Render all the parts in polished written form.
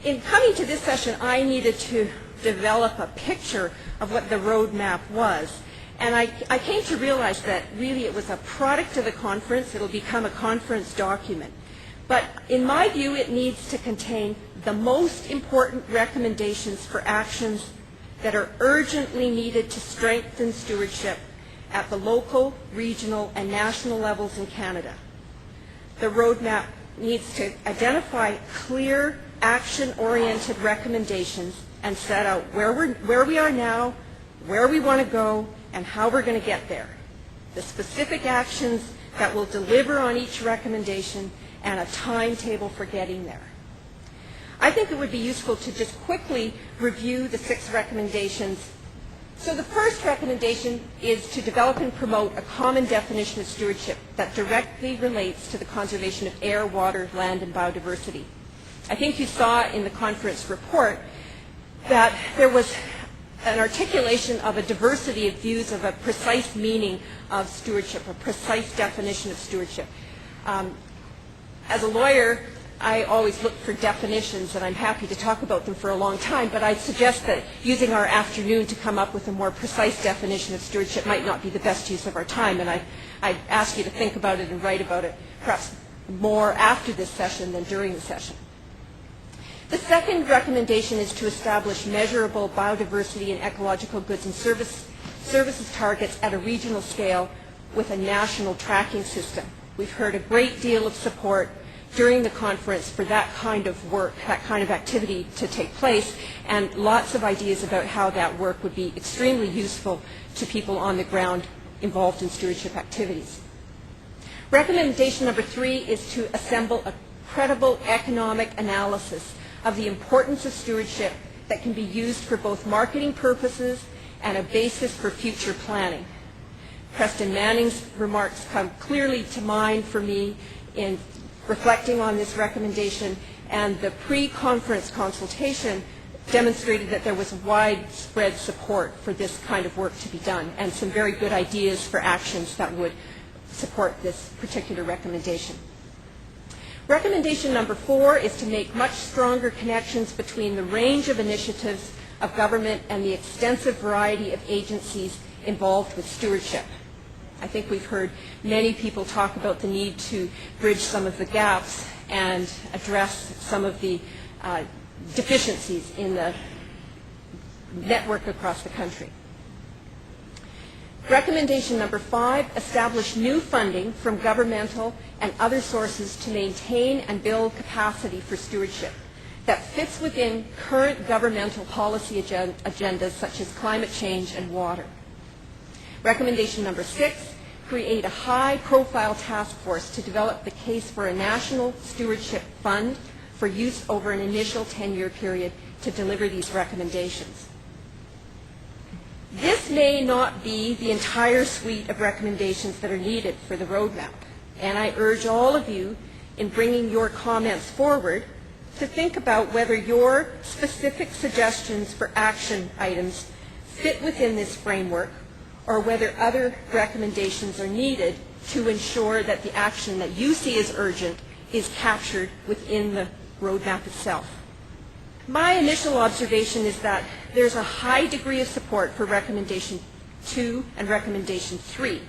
In coming to this session, I needed to develop a picture of what the roadmap was. And I came to realize that really it was a product of the conference. It'll become a conference document. But in my view, it needs to contain the most important recommendations for actions that are urgently needed to strengthen stewardship at the local, regional, and national levels in Canada. The roadmap needs to identify clear, action-oriented recommendations and set out where we are now, where we want to go, and how we're going to get there. The specific actions that will deliver on each recommendation and a timetable for getting there. I think it would be useful to just quickly review the 6 recommendations. So the first recommendation is to develop and promote a common definition of stewardship that directly relates to the conservation of air, water, land, and biodiversity. I think you saw in the conference report that there was an articulation of a diversity of views of a precise meaning of stewardship, a precise definition of stewardship. As a lawyer, I always look for definitions, and I'm happy to talk about them for a long time, but I suggest that using our afternoon to come up with a more precise definition of stewardship might not be the best use of our time, and I'd ask you to think about it and write about it perhaps more after this session than during the session. The second recommendation is to establish measurable biodiversity and ecological goods and services targets at a regional scale with a national tracking system. We've heard a great deal of support during the conference for that kind of work, that kind of activity to take place, and lots of ideas about how that work would be extremely useful to people on the ground involved in stewardship activities. Recommendation number 3 is to assemble a credible economic analysis of the importance of stewardship that can be used for both marketing purposes and a basis for future planning. Preston Manning's remarks come clearly to mind for me in reflecting on this recommendation, and the pre-conference consultation demonstrated that there was widespread support for this kind of work to be done and some very good ideas for actions that would support this particular recommendation. Recommendation number 4 is to make much stronger connections between the range of initiatives of government and the extensive variety of agencies involved with stewardship. I think we've heard many people talk about the need to bridge some of the gaps and address some of the deficiencies in the network across the country. Recommendation number 5, establish new funding from governmental and other sources to maintain and build capacity for stewardship that fits within current governmental policy agendas such as climate change and water. Recommendation number 6, create a high-profile task force to develop the case for a national stewardship fund for use over an initial 10-year period to deliver these recommendations. This may not be the entire suite of recommendations that are needed for the roadmap, and I urge all of you in bringing your comments forward to think about whether your specific suggestions for action items fit within this framework or whether other recommendations are needed to ensure that the action that you see as urgent is captured within the roadmap itself. My initial observation is that there's a high degree of support for recommendation 2 and recommendation 3.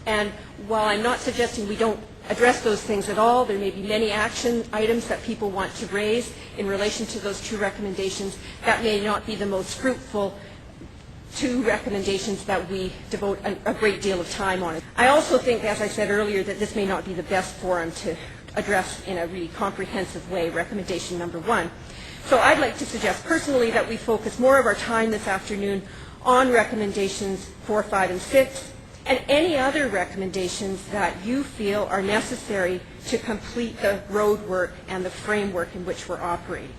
And while I'm not suggesting we don't address those things at all, there may be many action items that people want to raise in relation to those 2 recommendations. That may not be the most fruitful 2 recommendations that we devote a great deal of time on. I also think, as I said earlier, that this may not be the best forum to address in a really comprehensive way recommendation number 1. So I'd like to suggest personally that we focus more of our time this afternoon on recommendations 4, 5, and 6, and any other recommendations that you feel are necessary to complete the road work and the framework in which we're operating.